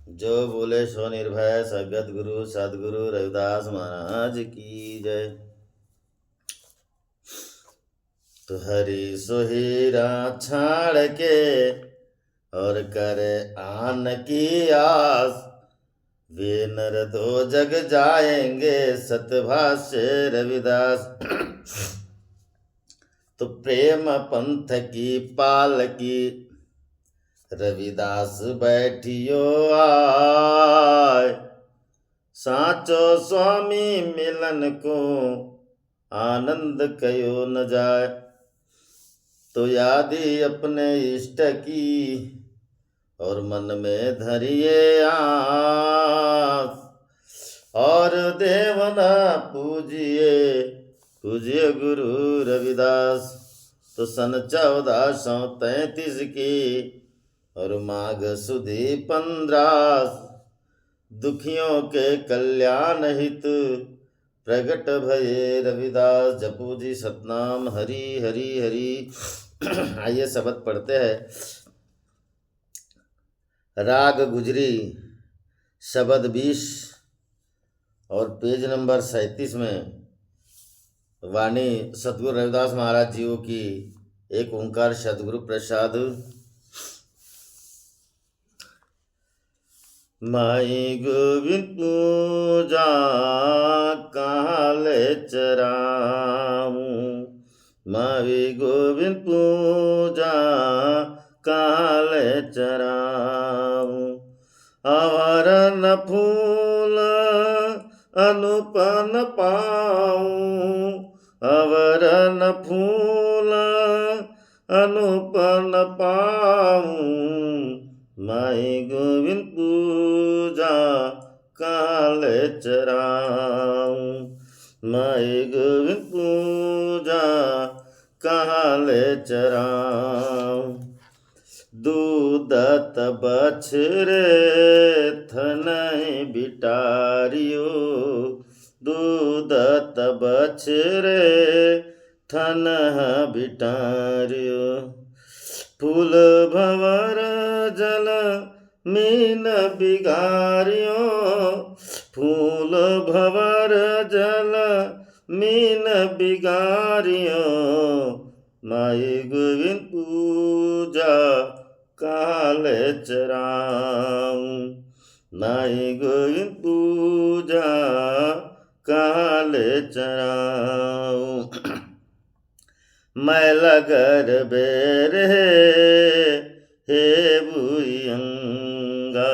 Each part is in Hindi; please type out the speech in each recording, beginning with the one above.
जो बोले सो निर्भय सगत गुरु सदगुरु रविदास महाराज की जय। तो हरि सोहीरा छाड़ के और करे आन की आस, वे नर दो जग जाएंगे सतभाष्य रविदास। तो प्रेम पंथ की पालकी रविदास बैठियो आय, साचो स्वामी मिलन को आनंद कयो न जाय। तो यादी अपने इष्ट की और मन में धरिए आस, और देवना पूजिए पूजिए गुरु रविदास। तो सन 1433 की और माघ सुदी 15, दुखियों के कल्याण हित प्रगट भये रविदास। जपू जी सतनाम हरि हरि हरि। आइए शब्द पढ़ते हैं। राग गुजरी शब्द 20 और पेज नंबर 37 में वाणी सतगुरु रविदास महाराज जी की एक ओंकार सतगुरु प्रसाद। माई गोविंद पूजा काले चराऊं, माई गोविंद पूजा काले चराऊं। अवरन फूल अनुपन पाऊं, अवरन फूल अनुपन पाऊं। माई गोविंद पूजा काले चराऊं, माई गोविंद पूजा काले चराऊं। दूधत बछरे थनहि बिटारियो, दूधत बछरे थनह बिटारियो। फूल भंवर जल मीन बिगारियो, फूल भंवर जल मीन बिगारियो। माई गोविंद पूजा काले चराऊं, माई गोविंद पूजा काले चराऊं। मैल गर्भेर हे भूयंगा,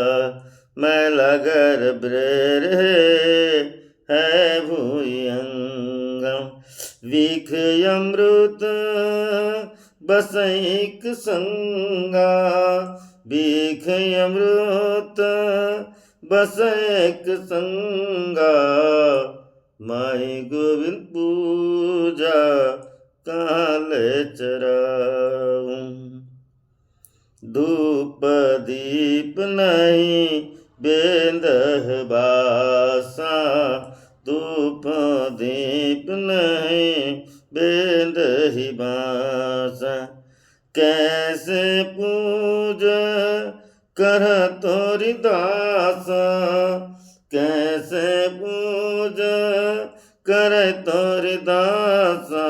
मैल गर्भेर है भूयंगा। विख अमृत बसैक संगा, विख अमृत बसैक संगा। माई गोविंद पूजा काले चराऊं। धूप दीप नहीं बेंदह बासा, धूप दीप नहीं बेंदहि बासा। कैसे पूज कर तोरि दासा, कैसे पूज कर तोरि दासा।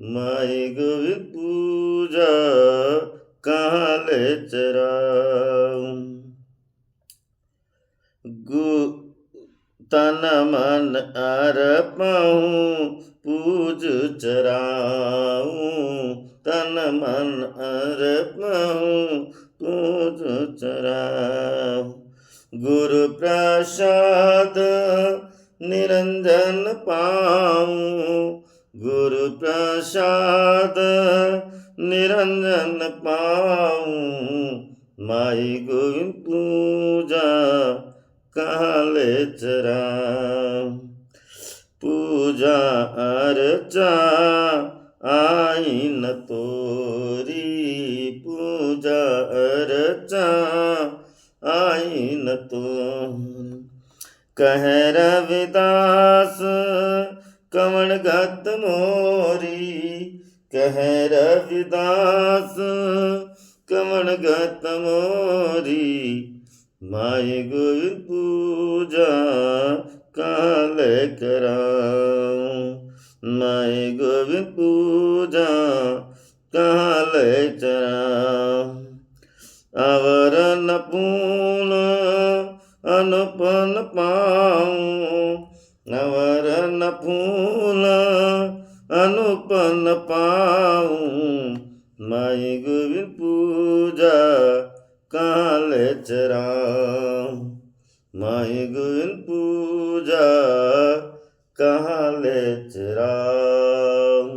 माई गोविंद पूजा काले चराऊं। तन मन अर्पऊं पूज चराऊं, तन मन अर्पऊं पूज चराऊं। गुरु प्रसाद निरंजन पाऊं, गुरु प्रसाद निरंजन पाऊं। माई गोविंद पूजा काले चराऊं। पूजा अर्चा आई न तोरी, पूजा अर्चा आई न तोरी। कह रविदास कमण गत मोरी, कह रविदास कमण गत मोरी। माई गोविंद पूजा कहाँ ले कराऊं, माई गोविंद पूजा कहाँ ले चराऊं। अवर न पून अनुपन पाऊं, अवर न फूल अनुपन पाऊं, माई गोविंद पूजा कहाँ ले चराऊं, माई गोविंद पूजा कहाँ ले चराऊं।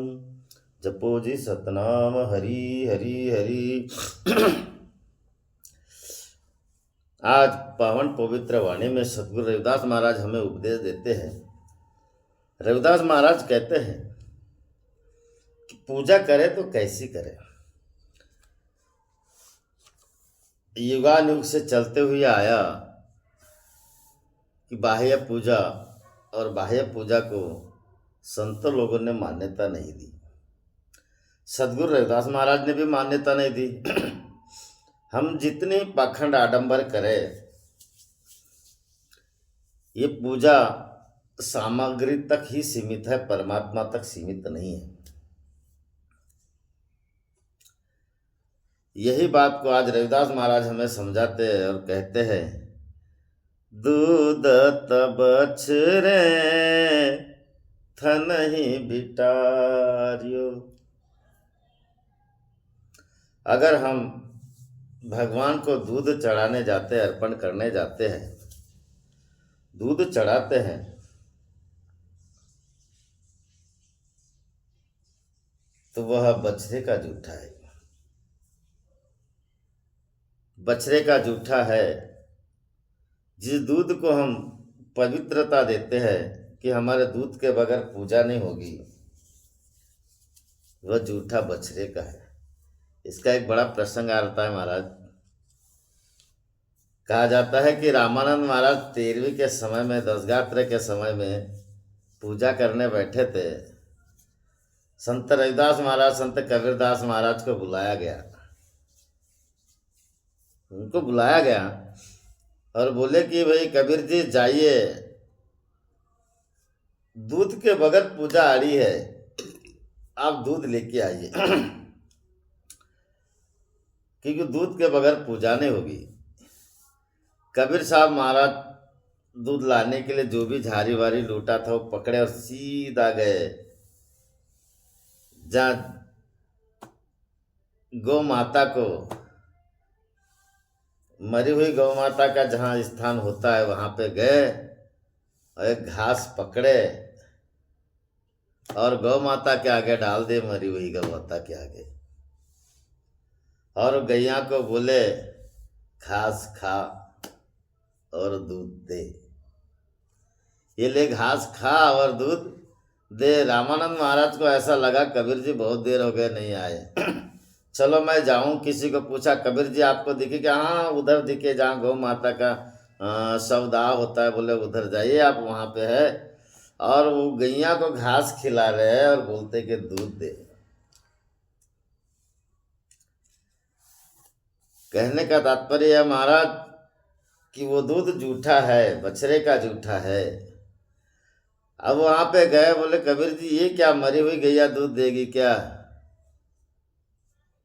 जपो जी सतनाम हरि हरि हरि। आज पावन पवित्र वाणी में सतगुरु रविदास महाराज हमें उपदेश देते हैं। रविदास महाराज कहते हैं कि पूजा करे तो कैसी करे। युगानुग से चलते हुए आया कि बाह्य पूजा और बाह्य पूजा को संतों लोगों ने मान्यता नहीं दी। सतगुरु रविदास महाराज ने भी मान्यता नहीं दी। हम जितनी पाखंड आडंबर करें, ये पूजा सामग्री तक ही सीमित है, परमात्मा तक सीमित नहीं है। यही बात को आज रविदास महाराज हमें समझाते हैं और कहते हैं, दूध बछरे थन ही भिटारियो। अगर हम भगवान को दूध चढ़ाने जाते हैं, अर्पण करने जाते हैं, दूध चढ़ाते हैं, तो वह बछड़े का जूठा है। बछड़े का जूठा है। जिस दूध को हम पवित्रता देते हैं कि हमारे दूध के बगैर पूजा नहीं होगी, वह जूठा बछड़े का है। इसका एक बड़ा प्रसंग आता है महाराज। कहा जाता है कि रामानंद महाराज 13वीं के समय में, दशगात्र के समय में पूजा करने बैठे थे। संत रविदास महाराज, संत कबीरदास महाराज को बुलाया गया। उनको बुलाया गया और बोले कि भाई कबीर जी जाइए, दूध के बगैर पूजा आ रही है, आप दूध लेके आइए। क्योंकि दूध के बगैर पूजा नहीं होगी। कबीर साहब महाराज दूध लाने के लिए जो भी झारी वारी लूटा था वो पकड़े और सीधा गए जहाँ गौ माता को, मरी हुई गौ माता का जहाँ स्थान होता है वहाँ पे गए और एक घास पकड़े और गौ माता के आगे डाल दे, मरी हुई गौ माता के आगे, और गैया को बोले घास खा और दूध दे। ये ले घास खा और दूध दे। रामानंद महाराज को ऐसा लगा कबीर जी बहुत देर हो गए नहीं आए, चलो मैं जाऊं। किसी को पूछा, कबीर जी आपको दिखे क्या? हाँ उधर दिखे, जहाँ गौ माता का शवदाह होता है। बोले उधर जाइए आप, वहाँ पे है। और वो गैया को घास खिला रहे हैं और बोलते कि दूध दे। कहने का तात्पर्य है महाराज कि वो दूध जूठा है, बछड़े का जूठा है। अब वहां पे गए, बोले कबीर जी ये क्या, मरी हुई गैया दूध देगी क्या?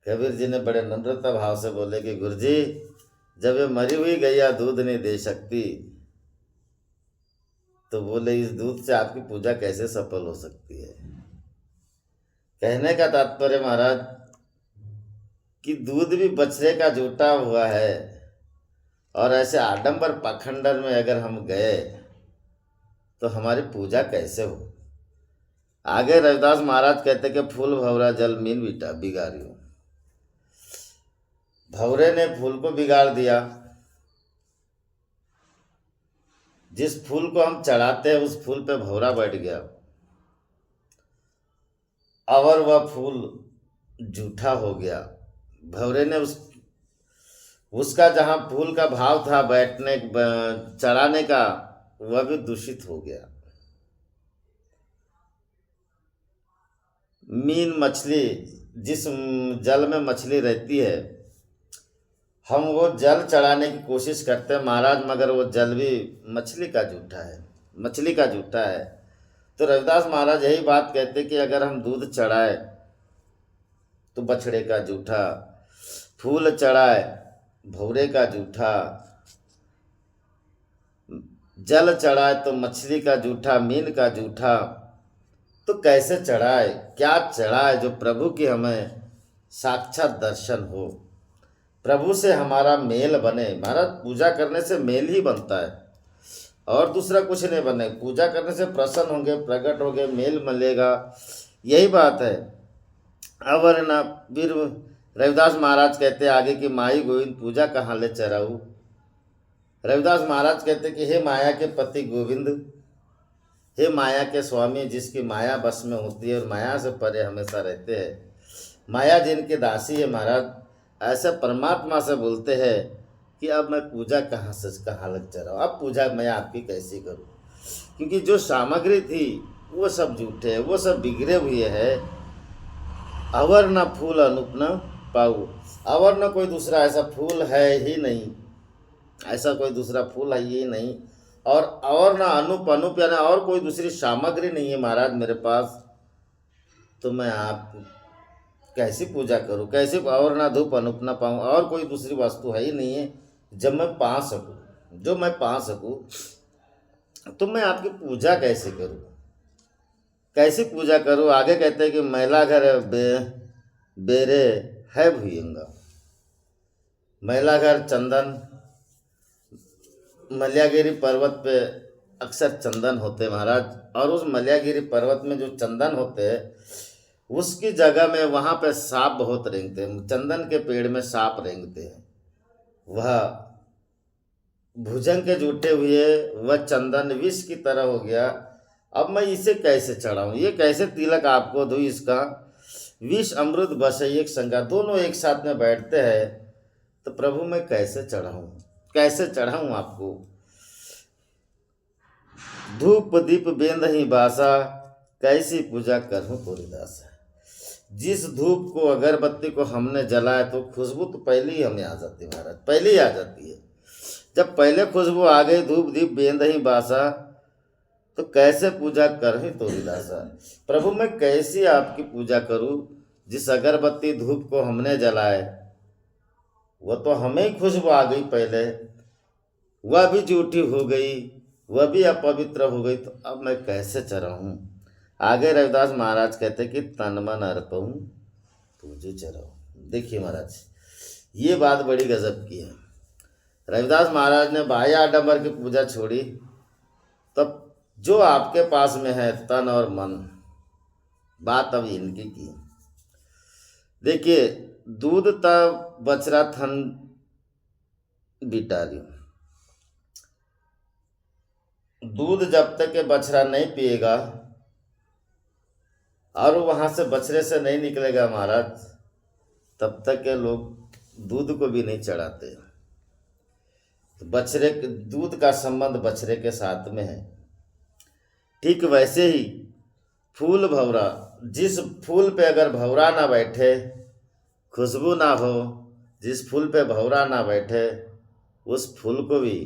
कबीर जी ने बड़े नम्रता भाव से बोले कि गुरुजी, जब ये मरी हुई गैया दूध नहीं दे सकती तो बोले इस दूध से आपकी पूजा कैसे सफल हो सकती है। कहने का तात्पर्य महाराज कि दूध भी बछड़े का जूटा हुआ है, और ऐसे आडंबर पाखंडर में अगर हम गए तो हमारी पूजा कैसे हो। आगे रविदास महाराज कहते कि फूल भंवरा जल मीन बिगाड़ियो। भंवरे ने फूल को बिगाड़ दिया। जिस फूल को हम चढ़ाते हैं उस फूल पे भंवरा बैठ गया और वह फूल जूठा हो गया। भंवरे ने उसका जहाँ फूल का भाव था बैठने चढ़ाने का, वह भी दूषित हो गया। मीन मछली, जिस जल में मछली रहती है, हम वो जल चढ़ाने की कोशिश करते हैं महाराज, मगर वो जल भी मछली का जूठा है, मछली का जूठा है। तो रविदास महाराज यही बात कहते कि अगर हम दूध चढ़ाए तो बछड़े का जूठा, फूल चढ़ाए भौरे का जूठा, जल चढ़ाए तो मछली का जूठा, मीन का जूठा। तो कैसे चढ़ाए, क्या चढ़ाए जो प्रभु की हमें साक्षात दर्शन हो, प्रभु से हमारा मेल बने। महाराज पूजा करने से मेल ही बनता है और दूसरा कुछ नहीं बने। पूजा करने से प्रसन्न होंगे, प्रकट होंगे, मेल मिलेगा, यही बात है। अब ना वीर रविदास महाराज कहते आगे कि माई गोविंद पूजा कहाँ ले चराऊ। रविदास महाराज कहते कि हे माया के पति गोविंद, हे माया के स्वामी जिसकी माया बस में होती है और माया से परे हमेशा रहते हैं, माया जिनकी दासी है महाराज, ऐसे परमात्मा से बोलते हैं कि अब मैं पूजा कहाँ से कहाँ लग चढ़ाऊँ, अब पूजा मैं आपकी कैसी करूँ। क्योंकि जो सामग्री थी वो सब झूठे है, वो सब बिगड़े हुए है। अवर न फूल अनूप न पाऊ, अवर न कोई दूसरा ऐसा फूल है ही नहीं, ऐसा कोई दूसरा फूल है ही नहीं। और ना अनूप, अनूप यानी और कोई दूसरी सामग्री नहीं है महाराज मेरे पास। तो मैं आप कैसी पूजा करूं, कैसे, और ना धूप अनूप ना पाऊँ, और कोई दूसरी वस्तु है ही नहीं है जब मैं पा सकूं, जो मैं पा सकूं, तो मैं आपकी पूजा कैसे करूं, कैसी पूजा करूं। आगे कहते हैं कि मैला घर बेरे है भुयंगा। मैला घर चंदन, मल्यागिरी पर्वत पे अक्सर चंदन होते हैं महाराज, और उस मल्यागिरी पर्वत में जो चंदन होते हैं उसकी जगह में वहाँ पे सांप बहुत रेंगते हैं। चंदन के पेड़ में सांप रेंगते हैं। वह भुजंग के जूटे हुए वह चंदन विष की तरह हो गया। अब मैं इसे कैसे चढ़ाऊँ, ये कैसे तिलक आपको दूँ, इसका विष अमृत बस एक संगा, दोनों एक साथ में बैठते हैं। तो प्रभु मैं कैसे चढ़ाऊँ, कैसे चढ़ाऊँ आपको। धूप दीप बेंद ही बासा, कैसी पूजा करूँ तोरी दासा। जिस धूप को, अगरबत्ती को हमने जलाया तो खुशबू तो पहले ही हमें आ जाती है महाराज, पहले ही आ जाती है। जब पहले खुशबू आ गई, धूप दीप बेंद ही बासा, तो कैसे पूजा कर ही तोरी दासा। प्रभु मैं कैसी आपकी पूजा करूं, जिस अगरबत्ती धूप को हमने जलाए वह तो हमें ही खुशबू आ गई पहले, वह भी झूठी हो गई, वह भी अपवित्र हो गई, तो अब मैं कैसे चढ़ाऊँ। आगे रविदास महाराज कहते कि तन मन अर्पऊँ पूजू चढ़ाऊँ। देखिए महाराज ये बात बड़ी गजब की है। रविदास महाराज ने बाह्य आडंबर की पूजा छोड़ी, तब जो आपके पास में है तन और मन, बात अब इनकी की। देखिए दूध तब बछड़ा थन बिटारियो, दूध जब तक के बछड़ा नहीं पिएगा और वहाँ से बछड़े से नहीं निकलेगा महाराज, तब तक के लोग दूध को भी नहीं चढ़ाते। तो बछड़े, दूध का संबंध बछड़े के साथ में है। ठीक वैसे ही फूल भंवरा, जिस फूल पे अगर भंवरा ना बैठे, खुशबू ना हो, जिस फूल पे भंवरा ना बैठे, उस फूल को भी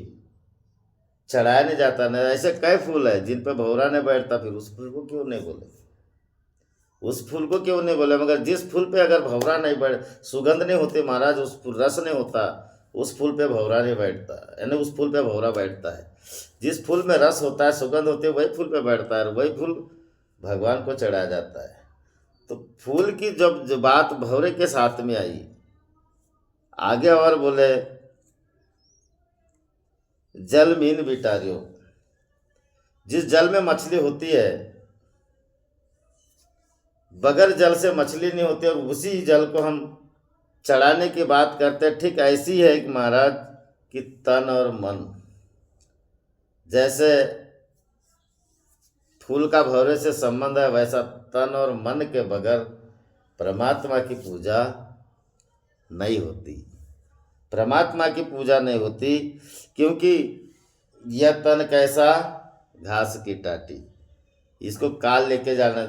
चढ़ाया नहीं जाता। ना ऐसे कई फूल है जिन पे भंवरा नहीं बैठता, फिर उस फूल को क्यों नहीं बोले, उस फूल को क्यों नहीं बोले। मगर जिस फूल पे अगर भंवरा नहीं बैठ, सुगंध नहीं होती महाराज, उस फूल रस नहीं होता, उस फूल पे भंवरा नहीं बैठता, यानी उस फूल पे भंवरा बैठता है। जिस फूल में रस होता है, सुगंध होती है, वही फूल पे बैठता है, वही फूल भगवान को चढ़ाया जाता है। तो फूल की जब बात भंवरे के साथ में आई, आगे और बोले जल मीन बिटारियो, जिस जल में मछली होती है, बगैर जल से मछली नहीं होती, और उसी जल को हम चढ़ाने की बात करते हैं। ठीक ऐसी है कि महाराज कि तन और मन, जैसे फूल का भंवरे से संबंध है, वैसा तन और मन के बगैर परमात्मा की पूजा नहीं होती, परमात्मा की पूजा नहीं होती। क्योंकि यह तन कैसा, घास की टाटी, इसको काल लेके जाना,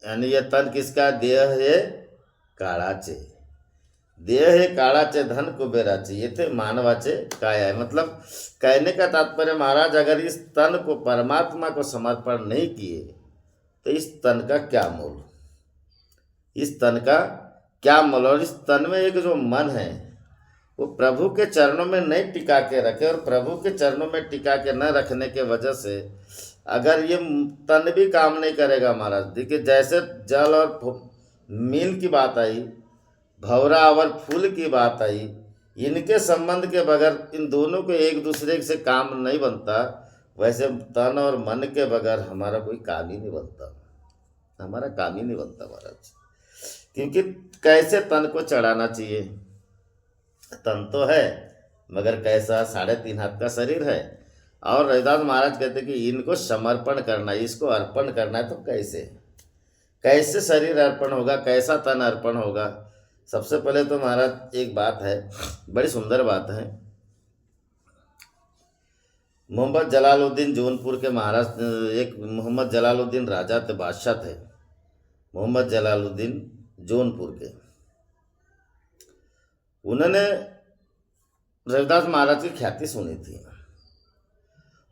यानी यह तन किसका, देह है काड़ाचे, देह है काळाचे धन कुबेराचे, ये थे मानवाचे काया है। मतलब कहने का तात्पर्य महाराज, अगर इस तन को परमात्मा को समर्पण नहीं किए तो इस तन का क्या मोल, इस तन का क्या मोल। और इस तन में एक जो मन है वो प्रभु के चरणों में नहीं टिका के रखे, और प्रभु के चरणों में टिका के न रखने के वजह से अगर ये तन भी काम नहीं करेगा महाराज। देखिए जैसे जल और मील की बात आई, भंवरा और फूल की बात आई, इनके संबंध के बगैर इन दोनों को एक दूसरे से काम नहीं बनता, वैसे तन और मन के बगैर हमारा कोई काम ही नहीं बनता, हमारा काम ही नहीं बनता महाराज। क्योंकि कैसे तन को चढ़ाना चाहिए, तन तो है मगर कैसा, 3.5 हाथ का शरीर है। और रविदास महाराज कहते कि इनको समर्पण करना है, इसको अर्पण करना है। तो कैसे कैसे शरीर अर्पण होगा, कैसा तन अर्पण होगा। सबसे पहले तो महाराज एक बात है, बड़ी सुंदर बात है। मोहम्मद जलालुद्दीन जौनपुर के महाराज, एक मोहम्मद जलालुद्दीन राजा थे, बादशाह थे, मोहम्मद जलालुद्दीन जौनपुर के। उन्होंने रविदास महाराज की ख्याति सुनी थी।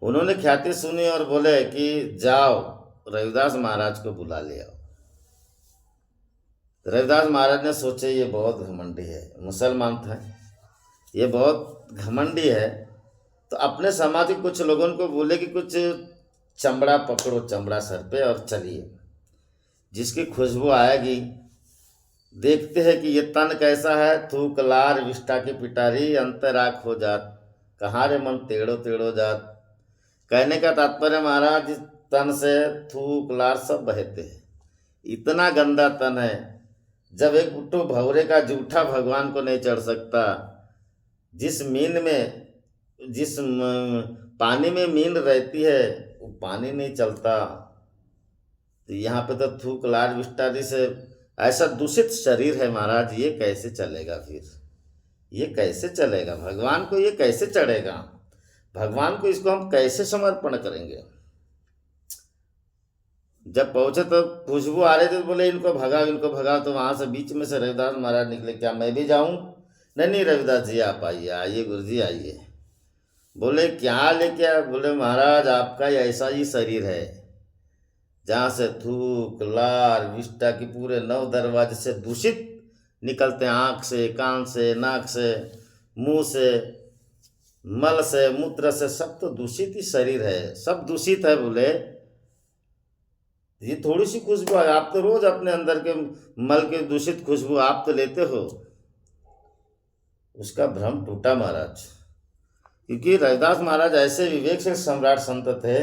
उन्होंने ख्याति सुनी और बोले कि जाओ रविदास महाराज को बुला ले आओ। रविदास महाराज ने सोचे ये बहुत घमंडी है, मुसलमान था, ये बहुत घमंडी है। तो अपने समाज के कुछ लोगों को बोले कि कुछ चमड़ा पकड़ो, चमड़ा सर पे, और चलिए, जिसकी खुशबू आएगी देखते हैं कि ये तन कैसा है। थूक लार विष्टा की पिटारी, अंतराख हो जात, कहाँ रे मन टेढ़ो टेढ़ो जात। कहने का तात्पर्य महाराज, इस तन से थूक लार सब बहते हैं, इतना गंदा तन है। जब एक बुट्टू भंवरे का जूठा भगवान को नहीं चढ़ सकता, जिस मीन में, जिस पानी में मीन रहती है वो पानी नहीं चलता, तो यहाँ पे तो थूक लार विष्टारी से ऐसा दूषित शरीर है महाराज, ये कैसे चलेगा? फिर ये कैसे चलेगा? भगवान को ये कैसे चढ़ेगा? भगवान को इसको हम कैसे समर्पण करेंगे? जब पहुंचे तो खुशबू आ रही थी, तो बोले इनको भगाओ, इनको भगाओ। तो वहां से बीच में से रविदास महाराज निकले, क्या मैं भी जाऊं? नहीं नहीं रविदास जी आप आइए, आइए गुरु जी आइए। बोले क्या लेके आए? बोले महाराज आपका ऐसा ही शरीर है जहाँ से थूक लार विष्टा की पूरे 9 दरवाजे से दूषित निकलते हैं, आँख से, कान से, नाक से, मुंह से, मल से, मूत्र से, सब तो दूषित ही शरीर है, सब दूषित है। बोले ये थोड़ी सी खुशबू है, आप तो रोज अपने अंदर के मल के दूषित खुशबू आप तो लेते हो। उसका भ्रम टूटा महाराज, क्योंकि रविदास महाराज ऐसे विवेक से सम्राट संत थे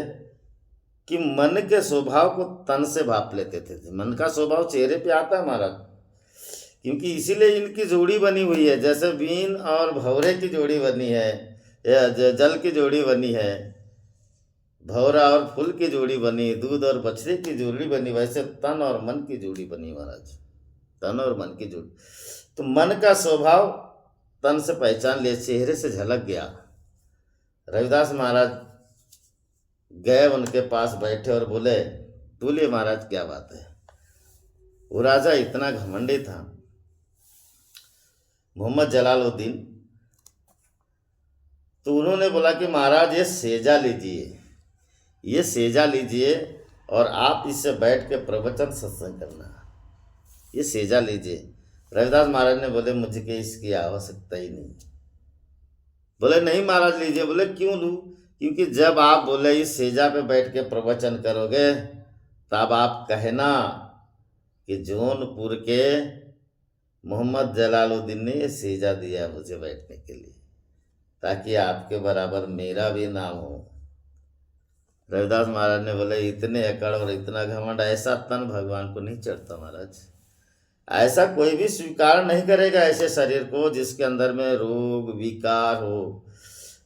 कि मन के स्वभाव को तन से भाप लेते थे। मन का स्वभाव चेहरे पे आता है महाराज, क्योंकि इसीलिए इनकी जोड़ी बनी हुई है। जैसे बीन और भंवरे की जोड़ी बनी है, या जल की जोड़ी बनी है, भंवरा और फूल की जोड़ी बनी, दूध और बछड़े की जोड़ी बनी, वैसे तन और मन की जोड़ी बनी महाराज, तन और मन की जोड़ी। तो मन का स्वभाव तन से पहचान लिया, चेहरे से झलक गया। रविदास महाराज गए, उनके पास बैठे और बोले बोलिए महाराज क्या बात है? वो राजा इतना घमंडी था, मोहम्मद जलालुद्दीन। तो उन्होंने बोला कि महाराज ये सेजा लीजिए, ये सेजा लीजिए और आप इससे बैठ के प्रवचन सत्संग करना, ये सेजा लीजिए। रविदास महाराज ने बोले मुझे कि इसकी आवश्यकता ही नहीं। बोले नहीं महाराज लीजिए। बोले क्यों लूँ? क्योंकि जब आप बोले इस सेजा पे बैठ के प्रवचन करोगे तब आप कहना कि जौनपुर के मोहम्मद जलालुद्दीन ने ये सेजा दिया मुझे बैठने के लिए, ताकि आपके बराबर मेरा भी नाम हो। रविदास महाराज ने बोले इतने अकड़ और इतना घमंड, ऐसा तन भगवान को नहीं चढ़ता महाराज। ऐसा कोई भी स्वीकार नहीं करेगा ऐसे शरीर को जिसके अंदर में रोग विकार हो,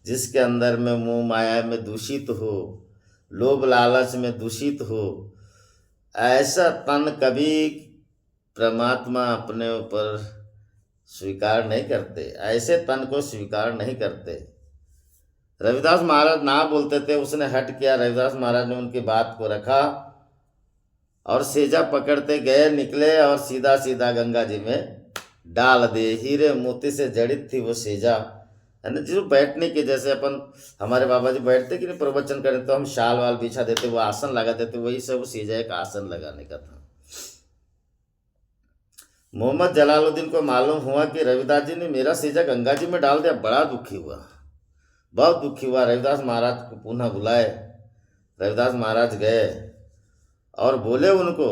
जिसके अंदर में मोह माया में दूषित हो, लोभ लालच में दूषित हो। ऐसा तन कभी परमात्मा अपने ऊपर स्वीकार नहीं करते, ऐसे तन को स्वीकार नहीं करते। रविदास महाराज ना बोलते थे, उसने हट किया। रविदास महाराज ने उनकी बात को रखा और सेजा पकड़ते गए, निकले और सीधा सीधा गंगा जी में डाल दे हीरे मोती से जड़ित थी वो सेजा, है ना। जो बैठने के जैसे अपन हमारे बाबा जी बैठते कि नहीं प्रवचन करें तो हम शाल वाल बिछा देते, वो आसन लगा देते, वही सब सेजा एक आसन लगाने का था। मोहम्मद जलालुद्दीन को मालूम हुआ कि रविदास जी ने मेरा सेजा गंगा जी में डाल दिया, बड़ा दुखी हुआ, बहुत दुखी हुआ। रविदास महाराज को पुनः बुलाए। रविदास महाराज गए और बोले उनको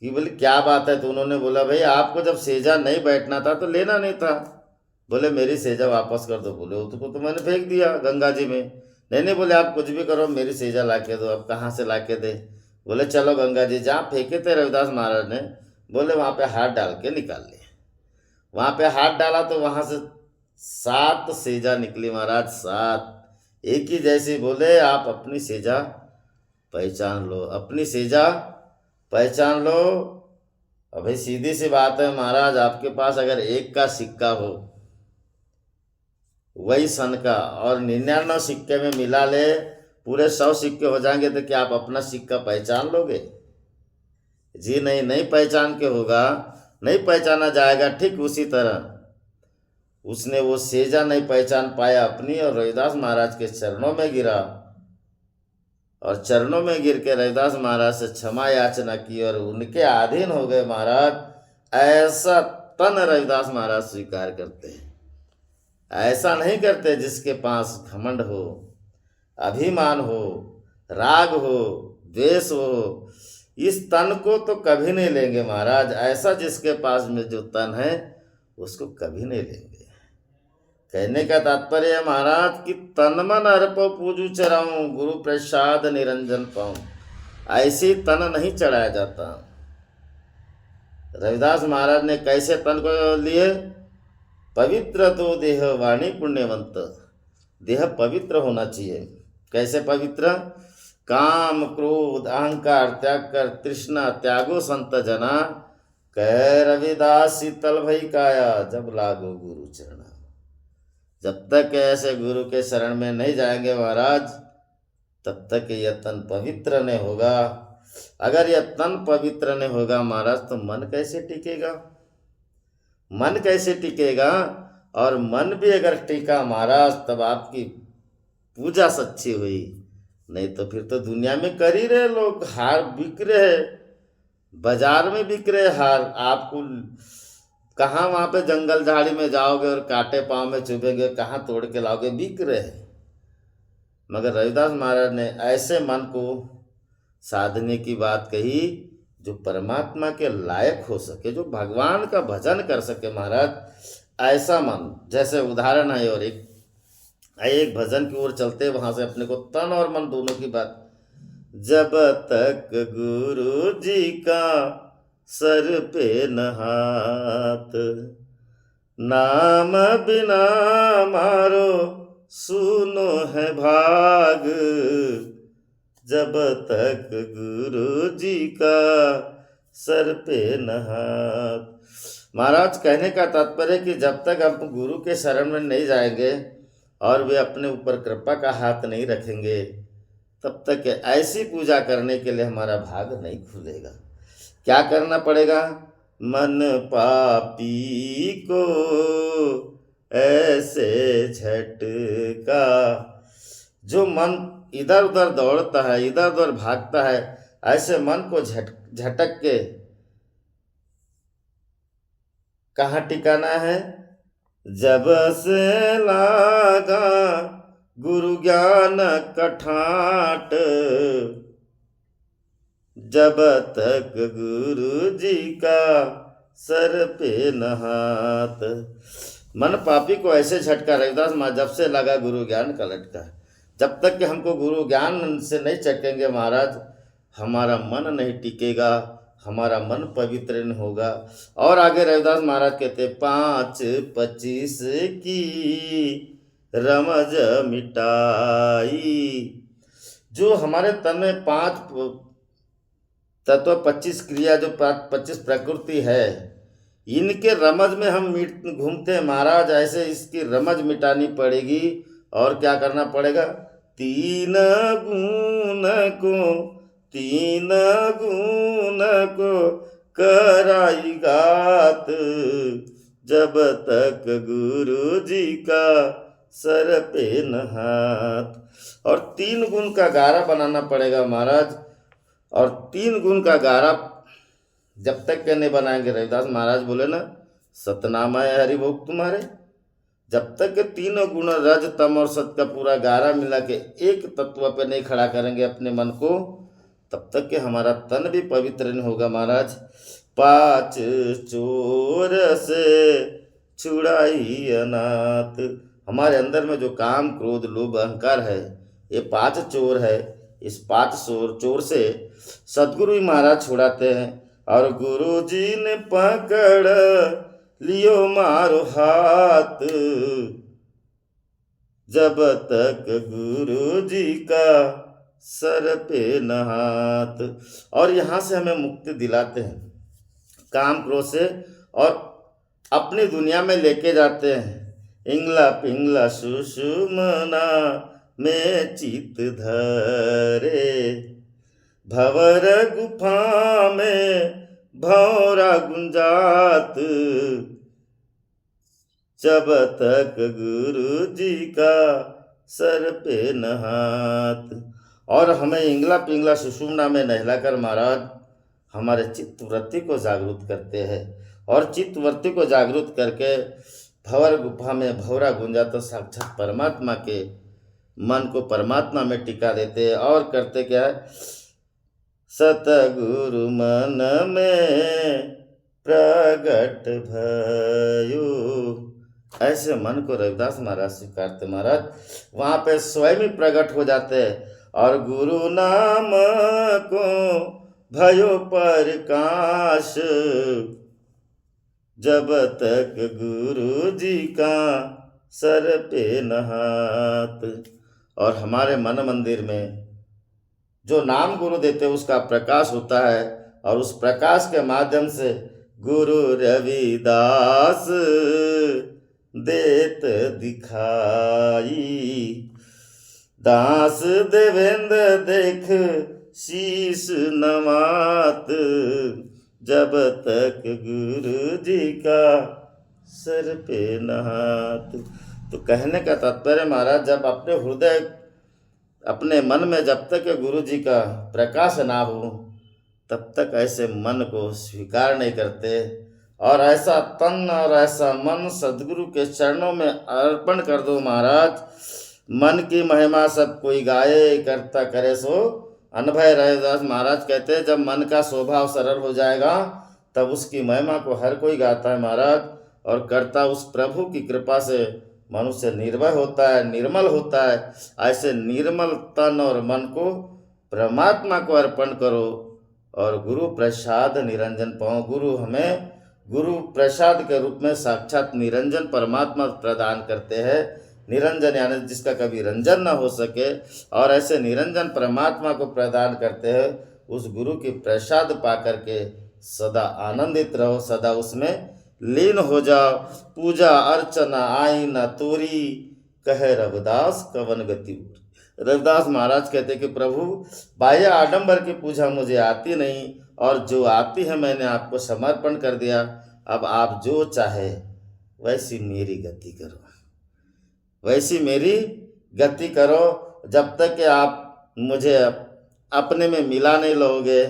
कि बोले क्या बात है, तो उन्होंने बोला भाई आपको जब सेजा नहीं बैठना था तो लेना नहीं था। बोले मेरी सेजा वापस कर दो। बोले उसको तो मैंने फेंक दिया गंगा जी में। नहीं नहीं, बोले आप कुछ भी करो मेरी सेजा ला के दो। अब कहाँ से ला के दे? बोले चलो गंगा जी, जहाँ फेंके थे रविदास महाराज ने, बोले वहाँ पे हाथ डाल के निकाल लिए। वहाँ पे हाथ डाला तो वहाँ से 7 सेजा निकली महाराज, 7 एक ही जैसी। बोले आप अपनी सेजा पहचान लो, अपनी सेजा पहचान लो। अभी सीधी सी बात है महाराज, आपके पास अगर एक का सिक्का हो वही सन का और 99 सिक्के में मिला ले, पूरे 100 सिक्के हो जाएंगे, तो क्या आप अपना सिक्का पहचान लोगे? जी नहीं, नहीं पहचान के होगा, नहीं पहचाना जाएगा। ठीक उसी तरह उसने वो सेजा नहीं पहचान पाया अपनी, और रविदास महाराज के चरणों में गिरा, और चरणों में गिर के रविदास महाराज से क्षमा याचना की और उनके अधीन हो गए महाराज। ऐसा तन रविदास महाराज स्वीकार करते हैं, ऐसा नहीं करते जिसके पास घमंड हो, अभिमान हो, राग हो, द्वेष हो। इस तन को तो कभी नहीं लेंगे महाराज, ऐसा जिसके पास में जो तन है उसको कभी नहीं लेंगे। कहने का तात्पर्य है महाराज कि तन मन अर्पो पूजू चराऊं, गुरु प्रसाद निरंजन पाऊं। ऐसी तन नहीं चढ़ाया जाता। रविदास महाराज ने कैसे तन को लिए? पवित्र तो देह वाणी पुण्यवंत, देह पवित्र होना चाहिए। कैसे पवित्र? काम क्रोध अहंकार त्याग कर तृष्णा त्यागो संत जना, कह रविदास शीतल भई काया, जब लागो गुरु चरण। जब तक ऐसे गुरु के शरण में नहीं जाएंगे महाराज, तब तक यह तन पवित्र नहीं होगा। अगर यह तन पवित्र नहीं होगा महाराज, तो मन कैसे टिकेगा? मन कैसे टिकेगा? और मन भी अगर टिका महाराज, तब आपकी पूजा सच्ची हुई। नहीं तो फिर तो दुनिया में कर ही रहे लोग, हार बिक रहे, बाजार में बिक रहे हार। आपको कहाँ वहाँ पे जंगल झाड़ी में जाओगे और कांटे पाँव में चुभेंगे, कहाँ तोड़ के लाओगे? बिक रहे। मगर रविदास महाराज ने ऐसे मन को साधने की बात कही जो परमात्मा के लायक हो सके, जो भगवान का भजन कर सके महाराज। ऐसा मन, जैसे उदाहरण है, और एक भजन की ओर चलते वहां से अपने को तन और मन दोनों की बात। जब तक गुरु जी का सर पे न हाथ, नाम बिना मारो सुनो है भाग। जब तक गुरु जी का सर पे न हाथ। महाराज कहने का तात्पर्य कि जब तक हम गुरु के शरण में नहीं जाएंगे और वे अपने ऊपर कृपा का हाथ नहीं रखेंगे, तब तक ऐसी पूजा करने के लिए हमारा भाग नहीं खुलेगा। क्या करना पड़ेगा? मन पापी को ऐसे झटका, जो मन इधर उधर दौड़ता है, इधर उधर भागता है, ऐसे मन को झटक के कहाँ टिकाना है? जब से लागा गुरु ज्ञान कठाट, जब तक गुरु जी का सर पे न हाथ। मन पापी को ऐसे झटका रविदास महाराज, जब से लगा गुरु ज्ञान का लटका। जब तक कि हमको गुरु ज्ञान से नहीं चखेंगे महाराज, हमारा मन नहीं टिकेगा, हमारा मन पवित्र नहीं होगा। और आगे रविदास महाराज कहते 5-25 की रमज मिटाई। जो हमारे तन में 5 तत्व 25 क्रिया, जो 25 प्रकृति है, इनके रमज में हम घूमते हैं महाराज। ऐसे इसकी रमज मिटानी पड़ेगी। और क्या करना पड़ेगा? 3 गुण को कराई गात, जब तक गुरु जी का सर पे न हाथ। और 3 गुण का गारा बनाना पड़ेगा महाराज, और 3 गुण का गारा जब तक के नहीं बनाएंगे, रविदास महाराज बोले ना, सतनामा है हरिभोग तुम्हारे। जब तक के 3 गुण रज तम और सत का पूरा गारा मिला के एक तत्व पे नहीं खड़ा करेंगे अपने मन को, तब तक के हमारा तन भी पवित्र नहीं होगा महाराज। 5 चोर से छुड़ाई अनाथ, हमारे अंदर में जो काम क्रोध लोभ अहंकार है, ये 5 चोर है। इस 5 चोर से सदगुरु ही महाराज छुड़ाते हैं। और गुरु जी ने पकड़ लियो मारो हाथ, जब तक गुरु जी का सर पे न हाथ। और यहाँ से हमें मुक्ति दिलाते हैं काम क्रोध से, और अपनी दुनिया में लेके जाते हैं। इंगला पिंगला सुषुमना में चित धरे, भवर गुफा में भौरा गुंजात, जब तक गुरु जी का सर पे न हाथ। और हमें इंगला पिंगला सुषुम्ना में नहलाकर महाराज हमारे चित्तवृत्ति को जागरूक करते हैं, और चित्तवृत्ति को जागरूक करके भंवर गुफा में भौरा गुंजा, तो साक्षात परमात्मा के मन को परमात्मा में टिका देते हैं। और करते क्या है, सतगुरु मन में प्रगट भयो, ऐसे मन को रविदास महाराज स्वीकारते महाराज, वहाँ पे स्वयं ही प्रकट हो जाते हैं। और गुरु नाम को भयो प्रकाश, जब तक गुरु जी का सर पे न हाथ। और हमारे मन मंदिर में जो नाम गुरु देते हैं उसका प्रकाश होता है, और उस प्रकाश के माध्यम से गुरु रविदास देत दिखाई, दास देवेंद्र देख शीश नवात, जब तक गुरु जी का सर पे न हाथ। तो कहने का तात्पर्य महाराज, जब अपने हृदय अपने मन में जब तक गुरु जी का प्रकाश ना हो, तब तक ऐसे मन को स्वीकार नहीं करते। और ऐसा तन और ऐसा मन सदगुरु के चरणों में अर्पण कर दो महाराज। मन की महिमा सब कोई गाए, करता करे सो अनभय रविदास महाराज कहते हैं, जब मन का स्वभाव सरल हो जाएगा तब उसकी महिमा को हर कोई गाता है महाराज। और करता उस प्रभु की कृपा से मनुष्य निर्भय होता है, निर्मल होता है। ऐसे निर्मल तन और मन को परमात्मा को अर्पण करो और गुरु प्रसाद निरंजन पाओ। गुरु हमें गुरु प्रसाद के रूप में साक्षात निरंजन परमात्मा प्रदान करते हैं। निरंजन यानी जिसका कभी रंजन न हो सके, और ऐसे निरंजन परमात्मा को प्रदान करते हैं। उस गुरु की प्रसाद पा करके सदा आनंदित रहो, सदा उसमें लीन हो जाओ। पूजा अर्चना आई न तोरी, कहे रविदास कवन गति। रविदास महाराज कहते कि प्रभु बाह्य आडंबर की पूजा मुझे आती नहीं, और जो आती है मैंने आपको समर्पण कर दिया। अब आप जो चाहे वैसी मेरी गति करो, वैसी मेरी गति करो। जब तक कि आप मुझे अपने में मिला नहीं लोगे,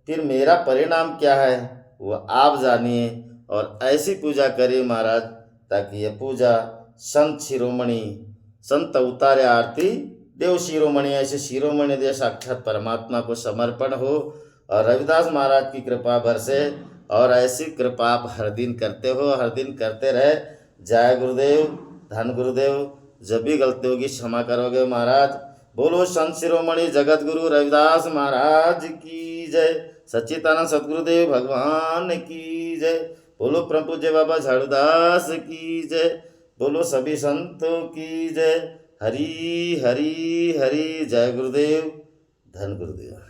फिर मेरा परिणाम क्या है वो आप जानिए। और ऐसी पूजा करिए महाराज, ताकि ये पूजा संत शिरोमणि, संत उतारे आरती देव शिरोमणि, ऐसे शिरोमणि देव साक्षात परमात्मा को समर्पण हो, और रविदास महाराज की कृपा बरसे। और ऐसी कृपा आप हर दिन करते हो, हर दिन करते रहे। जय गुरुदेव, धन गुरुदेव। जब भी गलती होगी क्षमा करोगे महाराज। बोलो संत शिरोमणि जगत गुरु रविदास महाराज की जय। सच्चिदानंद सतगुरुदेव भगवान की जय। बोलो परम पूज्य बाबा झाड़ूदास की जय। बोलो सभी संतों की जय। हरि हरि हरि। जय गुरुदेव, धन गुरुदेव।